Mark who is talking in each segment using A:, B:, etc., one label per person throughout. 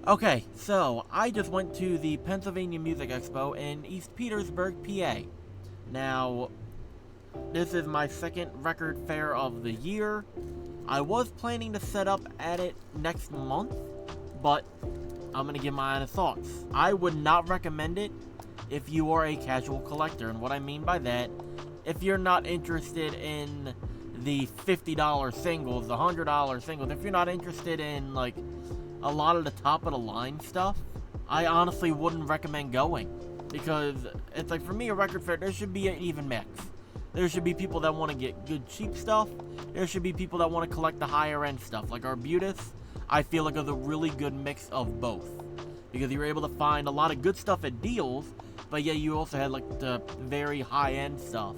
A: Okay, so I just went to the Pennsylvania Music Expo in East Petersburg, PA. Now, this is my second record fair of the year. I was planning to set up at it next month, but I'm gonna give my honest thoughts. I would not recommend it if you are a casual collector, and what I mean by that, if you're not interested in the $50 singles, the $100 singles, if you're not interested in like a lot of the top of the line stuff, I honestly wouldn't recommend going, because it's like, for me, a record fair, there should be an even mix. There should be people that want to get good cheap stuff. There should be people that want to collect the higher end stuff. Like Arbutus, I feel like is a really good mix of both, because you were able to find a lot of good stuff at deals, but yeah, you also had like the very high end stuff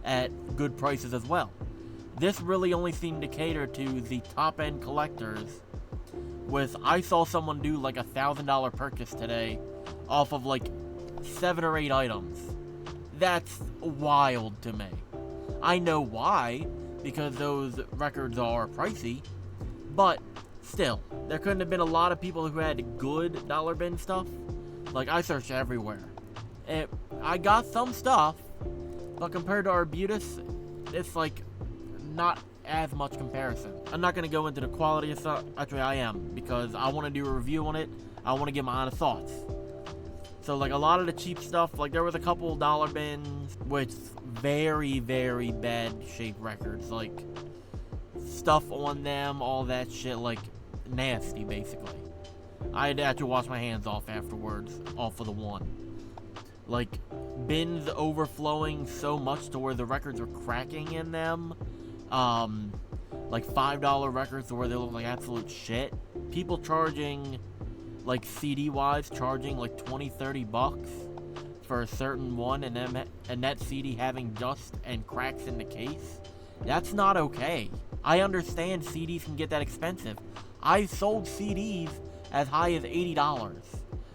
A: at good prices as well. This really only seemed to cater to the top end collectors. I saw someone do like $1,000 purchase today off of like 7 or 8 items. That's wild to me. I know why, because those records are pricey, but still, there couldn't have been a lot of people who had good dollar bin stuff. Like, I searched everywhere. I got some stuff, but compared to Arbutus, it's like not as much comparison. I'm not going to go into the quality of stuff. Actually, I am, because I want to do a review on it. I want to give my honest thoughts. So, like, a lot of the cheap stuff, like, there was a couple dollar bins with very, very bad shape records. Like, stuff on them, all that shit, like, nasty, basically. I had to actually wash my hands off afterwards, off of the one. Like, bins overflowing so much to where the records were cracking in them. Like $5 records where they look like absolute shit. People charging, like CD-wise, charging like $20-$30 for a certain one, and that CD having dust and cracks in the case. That's not okay. I understand CDs can get that expensive. I've sold CDs as high as $80.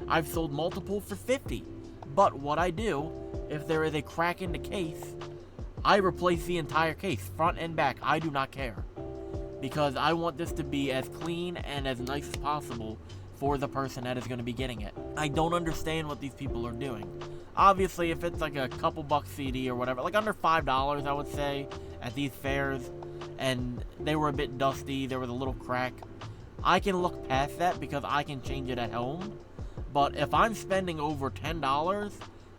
A: I've sold multiple for $50. But what I do, if there is a crack in the case, I replace the entire case, front and back. I do not care, because I want this to be as clean and as nice as possible for the person that is going to be getting it. I don't understand what these people are doing. Obviously, if it's like a couple bucks CD or whatever, like under $5, I would say, at these fairs, and they were a bit dusty, there was a little crack, I can look past that because I can change it at home. But if I'm spending over $10,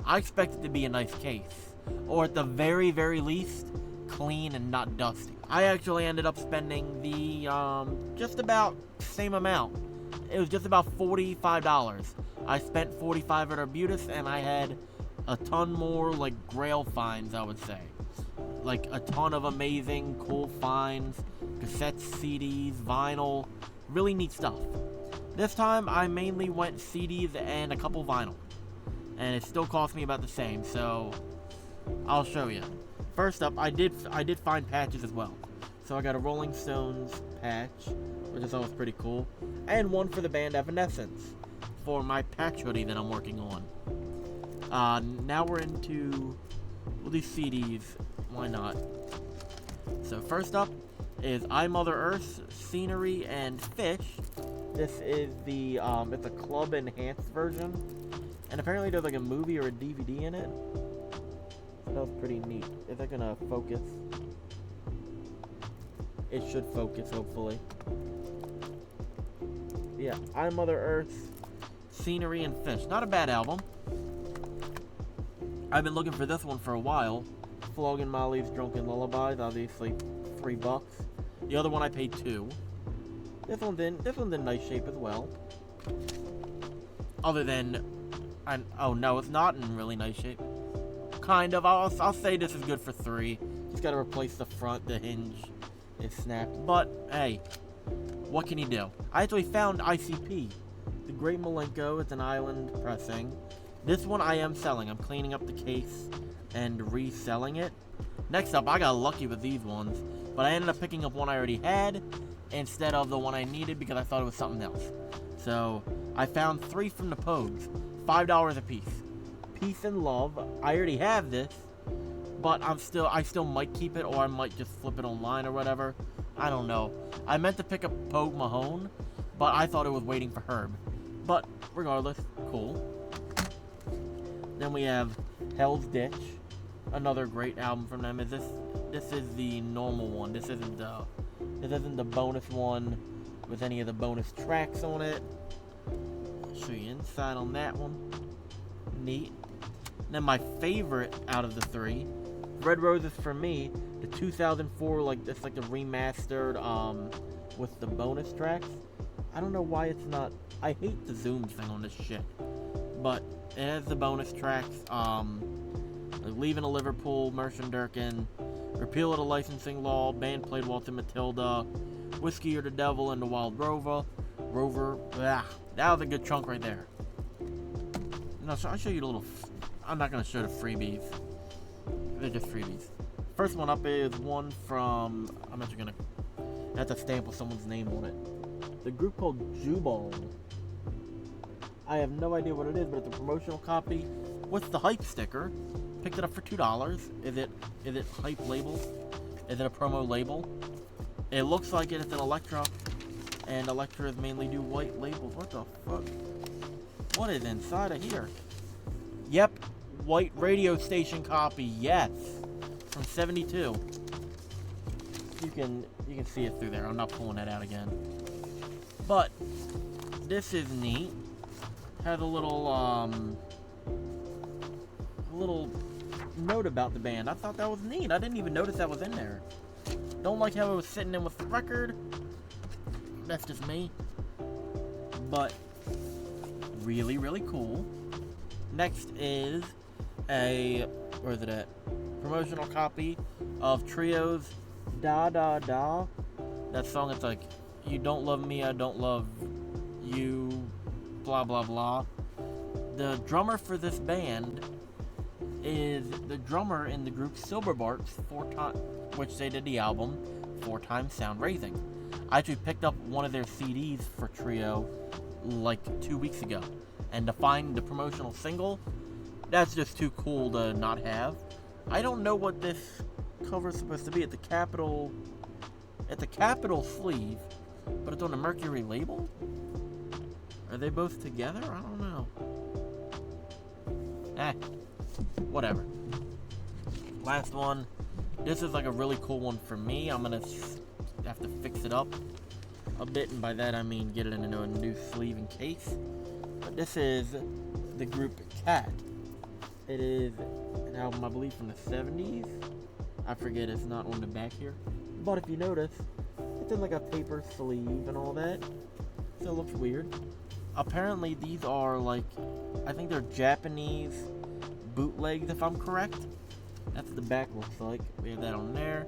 A: I expect it to be a nice case. Or at the very, very least, clean and not dusty. I actually ended up spending the, just about same amount. It was just about $45. I spent $45 at Arbutus, and I had a ton more, like, grail finds, I would say. Like, a ton of amazing, cool finds, cassettes, CDs, vinyl, really neat stuff. This time, I mainly went CDs and a couple vinyl. And it still cost me about the same, so I'll show you. First up, I did find patches as well. So I got a Rolling Stones patch, which I thought was pretty cool, and one for the band Evanescence for my patch hoodie that I'm working on. Now we're into, we'll do CDs. Why not? So first up is I Mother Earth, Scenery, and Fish. This is the it's a club enhanced version, and apparently there's like a movie or a DVD in it. That was pretty neat. Is that gonna focus? It should focus, hopefully. Yeah, I Mother Earth, Scenery, and Fish. Not a bad album. I've been looking for this one for a while. Flogging Molly's Drunken Lullabies, obviously $3. The other one I paid $2. This one's in nice shape as well. Other than, oh no, it's not in really nice shape. Kind of. I'll say this is good for $3. Just gotta replace the front. The hinge is snapped. But hey, what can you do? I actually found ICP, the Great Malenko. It's an island pressing. This one I am selling. I'm cleaning up the case and reselling it. Next up, I got lucky with these ones, but I ended up picking up one I already had instead of the one I needed because I thought it was something else. So I found 3 from the Pogues, $5 a piece. Peace and Love. I already have this, but I still might keep it, or I might just flip it online or whatever. I don't know. I meant to pick up Pogue Mahone, but I thought it was waiting for Herb. But regardless, cool. Then we have Hell's Ditch, another great album from them. This is the normal one. This isn't the bonus one with any of the bonus tracks on it. I'll show you inside on that one. Neat. Then my favorite out of the three, Red Roses for me, the 2004, it's like the remastered with the bonus tracks. I don't know why it's not. I hate the zoom thing on this shit, but it has the bonus tracks. Like Leaving a Liverpool, Merchant Durkin, Repeal of the Licensing Law, Band Played Waltzing Matilda, Whiskey or the Devil, and the Wild Rover. That was a good chunk right there. No, so I'll show you the little. I'm not gonna show the freebies. They're just freebies. First one up is one from. I'm actually gonna have to stamp with someone's name on it. The group called Jubal. I have no idea what it is, but it's a promotional copy with the hype sticker. Picked it up for $2. Is it hype label? Is it a promo label? It looks like it's an Elektra, and Elektras mainly do white labels. What the fuck? What is inside of here? Yep, white radio station copy. Yes, from '72. You can see it through there. I'm not pulling that out again. But this is neat. Has a little note about the band. I thought that was neat. I didn't even notice that was in there. Don't like how it was sitting in with the record. That's just me. But really, really cool. Next is where is it at? Promotional copy of Trio's Da Da Da. That song, it's like, you don't love me, I don't love you, blah blah blah. The drummer for this band is the drummer in the group Silverbarks, which they did the album 4 Times Sound Raising. I actually picked up one of their CDs for Trio like 2 weeks ago, and to find the promotional single, that's just too cool to not have. I don't know what this cover is supposed to be. It's a capital sleeve, but it's on the Mercury label. Are they both together? I don't know. Whatever. Last one. This is like a really cool one for me. I'm gonna have to fix it up a bit, and by that I mean get it into a new sleeve and case. But this is the group Cat. It is an album, I believe, from the 70s. I forget, it's not on the back here. But if you notice, it's in like a paper sleeve and all that. So it looks weird. Apparently these are like, I think they're Japanese bootlegs, if I'm correct. That's what the back looks like. We have that on there.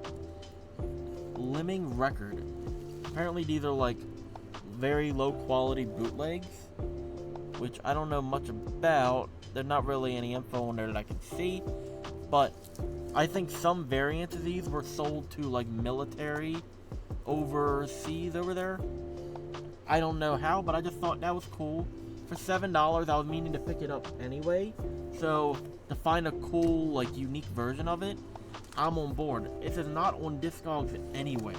A: Lemming Record. Apparently these are like very low quality bootlegs, which I don't know much about. There's not really any info on there that I can see, but I think some variants of these were sold to like military overseas over there. I don't know how, but I just thought that was cool. For $7, I was meaning to pick it up anyway, so to find a cool, like, unique version of it, I'm on board. It is not on Discogs anywhere.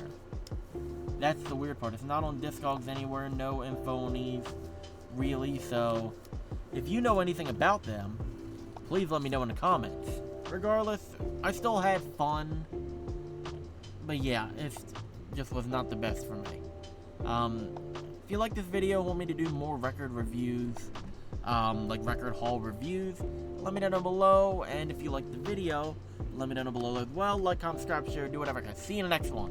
A: That's the weird part. It's not on Discogs anywhere, no info on these, really, so if you know anything about them, please let me know in the comments. Regardless, I still had fun, but yeah, it just was not the best for me. If you like this video, want me to do more record reviews, like record haul reviews, let me know down below. And if you like the video, let me know down below as well. Like, comment, subscribe, share, do whatever. See you in the next one.